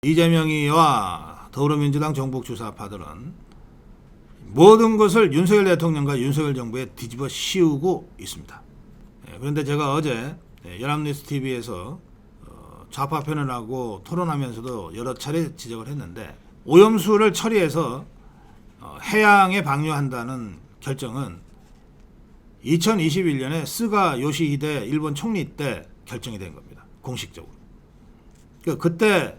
이재명이와 더불어민주당 정북주사파들은 모든 것을 윤석열 대통령과 윤석열 정부에 뒤집어 씌우고 있습니다. 그런데 제가 어제 연합뉴스TV에서 좌파 편을하고 토론하면서도 여러 차례 지적을 했는데, 오염수를 처리해서 해양에 방류한다는 결정은 2021년에 스가 요시히데 일본 총리 때 결정이 된 겁니다. 공식적으로. 그때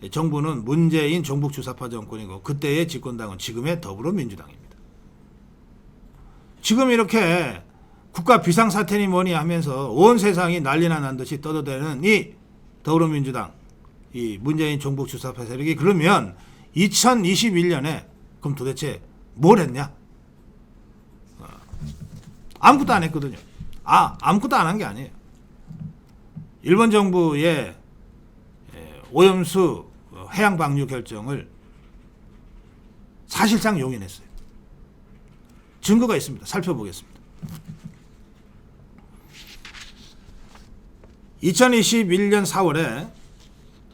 정부는 문재인 종북주사파 정권이고, 그때의 집권당은 지금의 더불어민주당입니다. 지금 이렇게 국가 비상사태니 뭐니 하면서 온 세상이 난리나 난 듯이 떠들대는 이 더불어민주당, 이 문재인 종북주사파 세력이 그러면 2021년에 그럼 도대체 뭘 했냐? 아무것도 안 했거든요. 아무것도 안 한 게 아니에요. 일본 정부의 오염수 해양 방류 결정을 사실상 용인했어요. 증거가 있습니다. 살펴보겠습니다. 2021년 4월에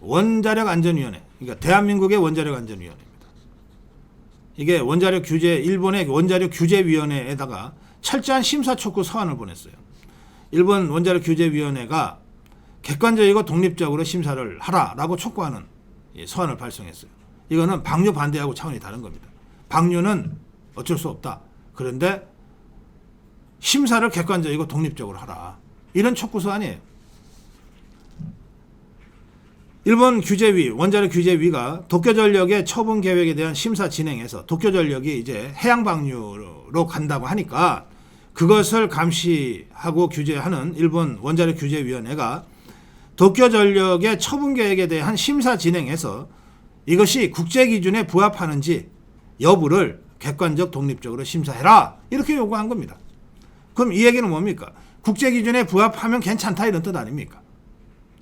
원자력안전위원회, 그러니까 대한민국의 원자력안전위원회입니다. 이게 원자력 규제, 일본의 원자력 규제위원회에다가 철저한 심사 촉구 서한을 보냈어요. 일본 원자력 규제위원회가 객관적이고 독립적으로 심사를 하라라고 촉구하는 서한을 발송했어요. 이거는 방류 반대하고 차원이 다른 겁니다. 방류는 어쩔 수 없다. 그런데 심사를 객관적이고 독립적으로 하라. 이런 촉구 서한이에요. 일본 규제위, 원자력 규제위가 도쿄전력의 처분 계획에 대한 심사 진행에서 도쿄전력이 이제 해양 방류로 간다고 하니까 그것을 감시하고 규제하는 일본 원자력 규제위원회가 도쿄전력의 처분 계획에 대한 심사 진행에서 이것이 국제 기준에 부합하는지 여부를 객관적 독립적으로 심사해라. 이렇게 요구한 겁니다. 그럼 이 얘기는 뭡니까? 국제 기준에 부합하면 괜찮다 이런 뜻 아닙니까?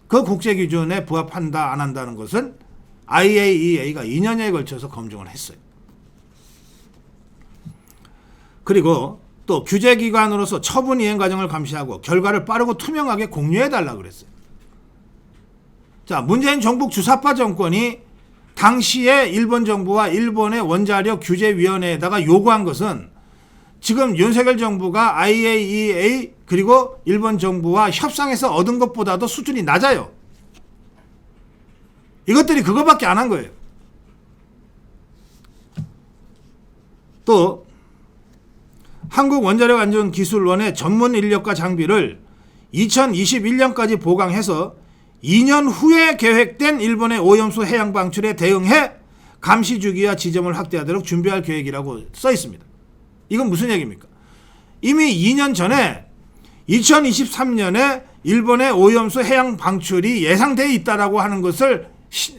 그 국제 기준에 부합한다 안 한다는 것은 IAEA가 2년여에 걸쳐서 검증을 했어요. 그리고 또 규제기관으로서 처분 이행 과정을 감시하고 결과를 빠르고 투명하게 공유해달라고 그랬어요. 자, 문재인 정북 주사파 정권이 당시에 일본 정부와 일본의 원자력 규제위원회에다가 요구한 것은 지금 윤석열 정부가 IAEA 그리고 일본 정부와 협상에서 얻은 것보다도 수준이 낮아요. 이것들이 그거밖에 안 한 거예요. 또 한국원자력안전기술원의 전문 인력과 장비를 2021년까지 보강해서 2년 후에 계획된 일본의 오염수 해양 방출에 대응해 감시 주기와 지점을 확대하도록 준비할 계획이라고 써 있습니다. 이건 무슨 얘기입니까? 이미 2년 전에 2023년에 일본의 오염수 해양 방출이 예상되어 있다라고 하는 것을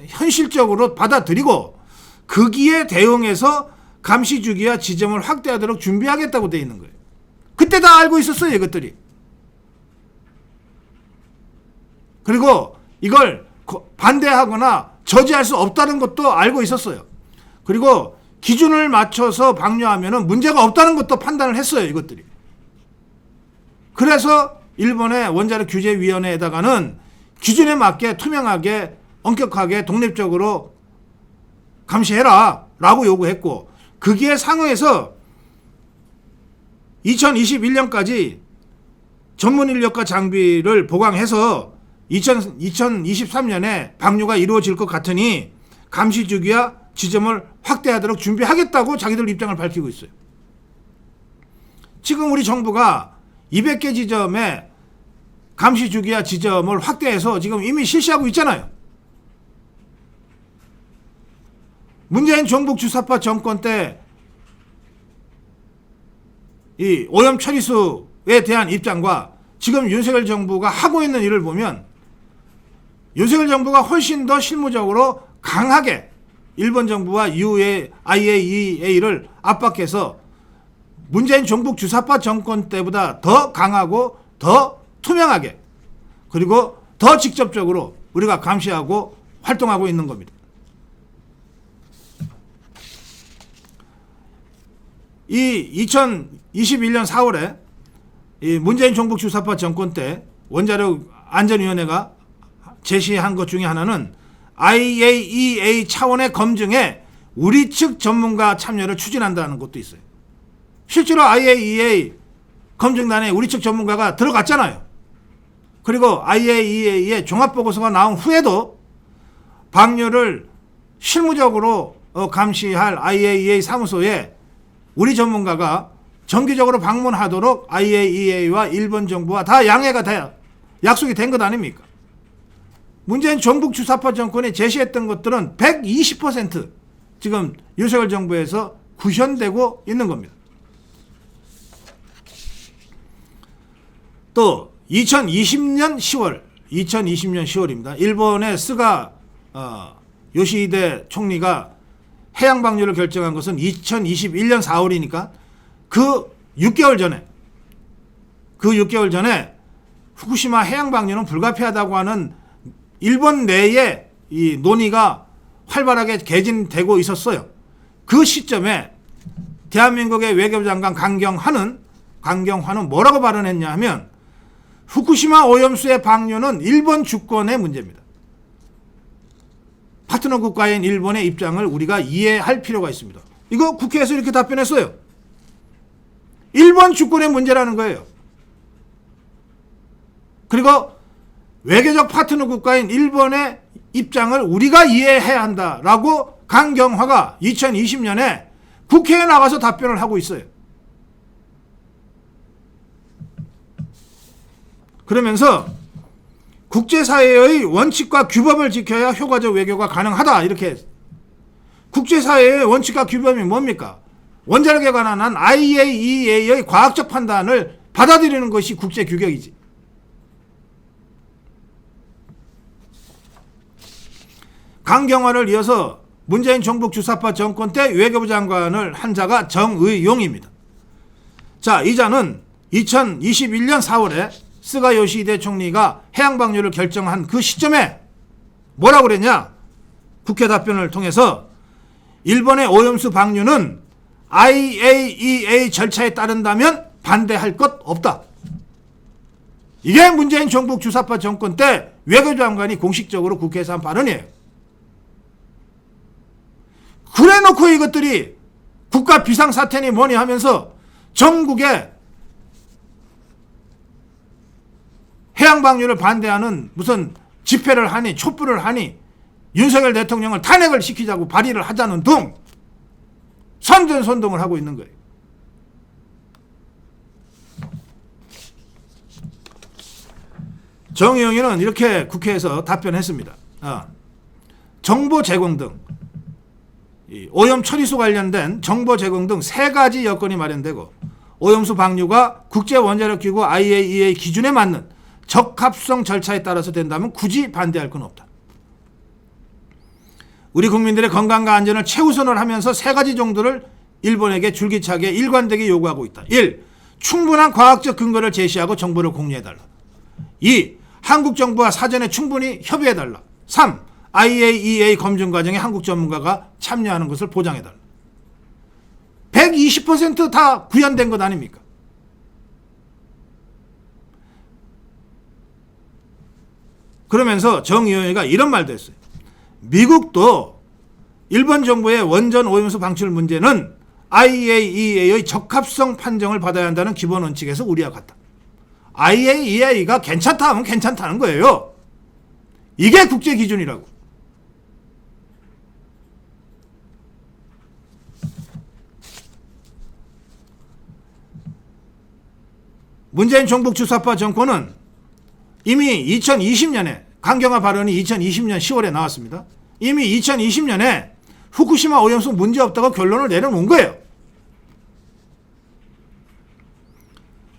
현실적으로 받아들이고 거기에 대응해서 감시 주기와 지점을 확대하도록 준비하겠다고 되어 있는 거예요. 그때 다 알고 있었어요, 이것들이. 그리고 이걸 반대하거나 저지할 수 없다는 것도 알고 있었어요. 그리고 기준을 맞춰서 방류하면 문제가 없다는 것도 판단을 했어요, 이것들이. 그래서 일본의 원자력 규제위원회에다가는 기준에 맞게 투명하게 엄격하게 독립적으로 감시해라 라고 요구했고, 거기에 상응해서 2021년까지 전문 인력과 장비를 보강해서 2023년에 방류가 이루어질 것 같으니 감시 주기와 지점을 확대하도록 준비하겠다고 자기들 입장을 밝히고 있어요. 지금 우리 정부가 200개 지점에 감시 주기와 지점을 확대해서 지금 이미 실시하고 있잖아요. 문재인 정북 주사파 정권 때 이 오염 처리수에 대한 입장과 지금 윤석열 정부가 하고 있는 일을 보면 윤석열 정부가 훨씬 더 실무적으로 강하게 일본 정부와 IAEA를 압박해서 문재인 정북 주사파 정권 때보다 더 강하고 더 투명하게 그리고 더 직접적으로 우리가 감시하고 활동하고 있는 겁니다. 이 2021년 4월에 이 문재인 정북 주사파 정권 때 원자력 안전위원회가 제시한 것 중에 하나는 IAEA 차원의 검증에 우리 측 전문가 참여를 추진한다는 것도 있어요. 실제로 IAEA 검증단에 우리 측 전문가가 들어갔잖아요. 그리고 IAEA의 종합보고서가 나온 후에도 방류를 실무적으로 감시할 IAEA 사무소에 우리 전문가가 정기적으로 방문하도록 IAEA와 일본 정부와 다 양해가 돼야 약속이 된 것 아닙니까? 문재인 종북 주사파 정권이 제시했던 것들은 120% 지금 윤석열 정부에서 구현되고 있는 겁니다. 또 2020년 10월입니다. 일본의 스가 요시히데 총리가 해양 방류를 결정한 것은 2021년 4월이니까 그 6개월 전에 후쿠시마 해양 방류는 불가피하다고 하는 일본 내에 이 논의가 활발하게 개진되고 있었어요. 그 시점에 대한민국의 외교부 장관 강경화는 뭐라고 발언했냐 하면 후쿠시마 오염수의 방류는 일본 주권의 문제입니다. 파트너 국가인 일본의 입장을 우리가 이해할 필요가 있습니다. 이거 국회에서 이렇게 답변했어요. 일본 주권의 문제라는 거예요. 그리고 외교적 파트너 국가인 일본의 입장을 우리가 이해해야 한다라고 강경화가 2020년에 국회에 나가서 답변을 하고 있어요. 그러면서 국제사회의 원칙과 규범을 지켜야 효과적 외교가 가능하다 이렇게. 국제사회의 원칙과 규범이 뭡니까? 원자력에 관한 한 IAEA의 과학적 판단을 받아들이는 것이 국제규격이지. 강경화를 이어서 문재인 종북 주사파 정권 때 외교부 장관을 한 자가 정의용입니다. 자, 이 자는 2021년 4월에 스가 요시히데 총리가 해양 방류를 결정한 그 시점에 뭐라고 그랬냐? 국회 답변을 통해서 일본의 오염수 방류는 IAEA 절차에 따른다면 반대할 것 없다. 이게 문재인 종북 주사파 정권 때 외교부 장관이 공식적으로 국회에서 한 발언이에요. 그래 놓고 이것들이 국가 비상사태니 뭐니 하면서 전국에 해양 방류를 반대하는 무슨 집회를 하니 촛불을 하니 윤석열 대통령을 탄핵을 시키자고 발의를 하자는 등 선전선동을 하고 있는 거예요. 정의용이는 이렇게 국회에서 답변했습니다. 정보 제공 등 오염 처리수 관련된 정보 제공 등 3가지 여건이 마련되고 오염수 방류가 국제원자력기구 IAEA 기준에 맞는 적합성 절차에 따라서 된다면 굳이 반대할 건 없다. 우리 국민들의 건강과 안전을 최우선을 하면서 3가지 정도를 일본에게 줄기차게 일관되게 요구하고 있다. 1. 충분한 과학적 근거를 제시하고 정보를 공유해달라. 2. 한국 정부와 사전에 충분히 협의해달라. 3. IAEA 검증 과정에 한국 전문가가 참여하는 것을 보장해달라. 120% 다 구현된 것 아닙니까? 그러면서 정의용이가 이런 말도 했어요. 미국도 일본 정부의 원전 오염수 방출 문제는 IAEA의 적합성 판정을 받아야 한다는 기본 원칙에서 우리와 같다. IAEA가 괜찮다 하면 괜찮다는 거예요. 이게 국제 기준이라고. 문재인 종북 주사파 정권은 이미 2020년에 강경화 발언이 2020년 10월에 나왔습니다. 이미 2020년에 후쿠시마 오염수 문제없다고 결론을 내려놓은 거예요.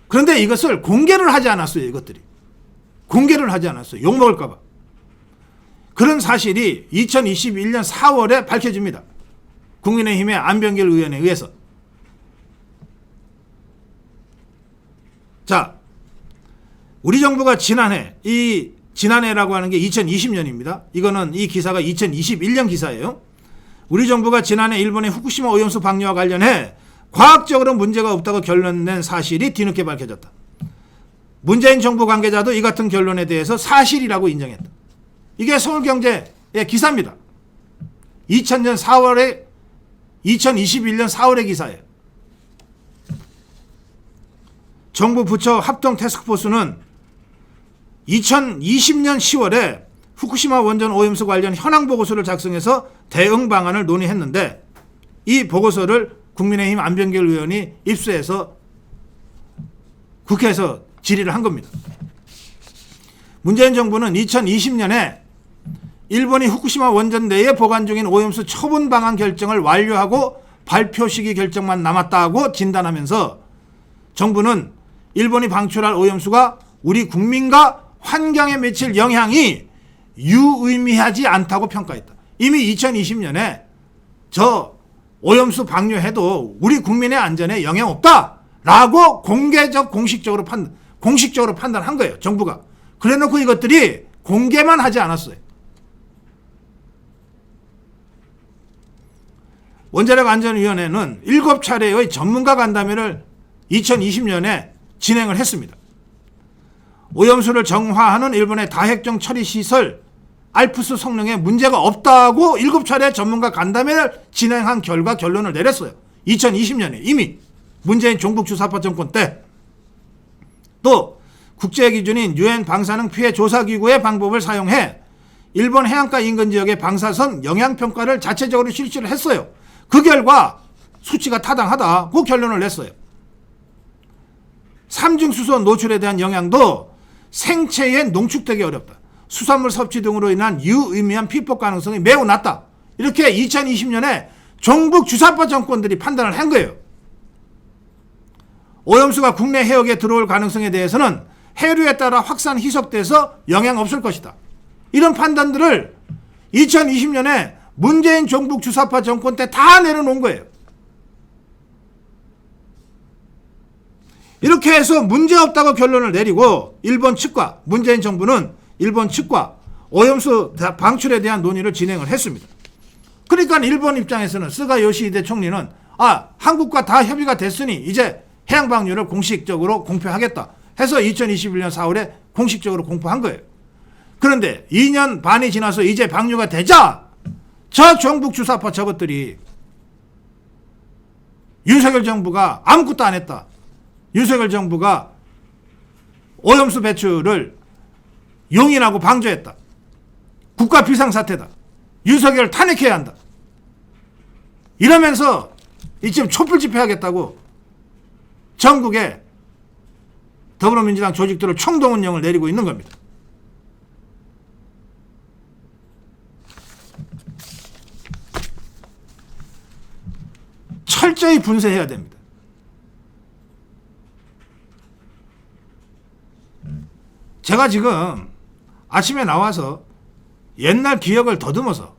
그런데 이것을 공개를 하지 않았어요. 이것들이. 공개를 하지 않았어요. 욕먹을까 봐. 그런 사실이 2021년 4월에 밝혀집니다. 국민의힘의 안병길 의원에 의해서. 자, 우리 정부가 지난해라고 하는 게 2020년입니다. 이거는 이 기사가 2021년 기사예요. 우리 정부가 지난해 일본의 후쿠시마 오염수 방류와 관련해 과학적으로 문제가 없다고 결론낸 사실이 뒤늦게 밝혀졌다. 문재인 정부 관계자도 이 같은 결론에 대해서 사실이라고 인정했다. 이게 서울경제의 기사입니다. 2021년 4월의 기사예요. 정부 부처 합동 태스크포스는 2020년 10월에 후쿠시마 원전 오염수 관련 현황 보고서를 작성해서 대응 방안을 논의했는데, 이 보고서를 국민의힘 안병길 의원이 입수해서 국회에서 질의를 한 겁니다. 문재인 정부는 2020년에 일본이 후쿠시마 원전 내에 보관 중인 오염수 처분 방안 결정을 완료하고 발표 시기 결정만 남았다고 진단하면서, 정부는 일본이 방출할 오염수가 우리 국민과 환경에 미칠 영향이 유의미하지 않다고 평가했다. 이미 2020년에 저 오염수 방류해도 우리 국민의 안전에 영향 없다라고 공식적으로 판단한 거예요, 정부가. 그래놓고 이것들이 공개만 하지 않았어요. 원자력안전위원회는 7차례의 전문가 간담회를 2020년에 진행을 했습니다. 오염수를 정화하는 일본의 다핵종 처리 시설 알프스 성능에 문제가 없다고 7차례 전문가 간담회를 진행한 결과 결론을 내렸어요. 2020년에 이미 문재인 종북 주사파 정권 때. 또 국제 기준인 유엔 방사능 피해 조사 기구의 방법을 사용해 일본 해안가 인근 지역의 방사선 영향 평가를 자체적으로 실시를 했어요. 그 결과 수치가 타당하다고 결론을 냈어요. 삼중수소 노출에 대한 영향도 생체에 농축되기 어렵다. 수산물 섭취 등으로 인한 유의미한 피폭 가능성이 매우 낮다. 이렇게 2020년에 종북 주사파 정권들이 판단을 한 거예요. 오염수가 국내 해역에 들어올 가능성에 대해서는 해류에 따라 확산 희석돼서 영향 없을 것이다. 이런 판단들을 2020년에 문재인 종북 주사파 정권 때 다 내려놓은 거예요. 이렇게 해서 문제없다고 결론을 내리고, 일본 측과 문재인 정부는 일본 측과 오염수 방출에 대한 논의를 진행을 했습니다. 그러니까 일본 입장에서는 스가 요시히데 총리는 한국과 다 협의가 됐으니 이제 해양 방류를 공식적으로 공표하겠다 해서 2021년 4월에 공식적으로 공표한 거예요. 그런데 2년 반이 지나서 이제 방류가 되자 저 종북 주사파 저것들이 윤석열 정부가 아무것도 안 했다. 윤석열 정부가 오염수 배출을 용인하고 방조했다. 국가 비상사태다. 윤석열을 탄핵해야 한다. 이러면서 지금 촛불 집회하겠다고 전국에 더불어민주당 조직들을 총동원령을 내리고 있는 겁니다. 철저히 분쇄해야 됩니다. 제가 지금 아침에 나와서 옛날 기억을 더듬어서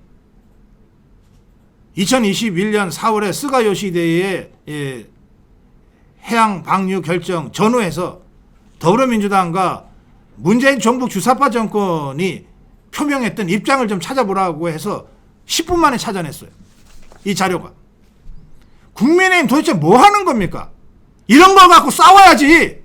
2021년 4월에 스가 요시히데의 해양 방류 결정 전후에서 더불어민주당과 문재인 종북 주사파 정권이 표명했던 입장을 좀 찾아보라고 해서 10분 만에 찾아냈어요. 이 자료가. 국민의힘 도대체 뭐 하는 겁니까? 이런 거 갖고 싸워야지.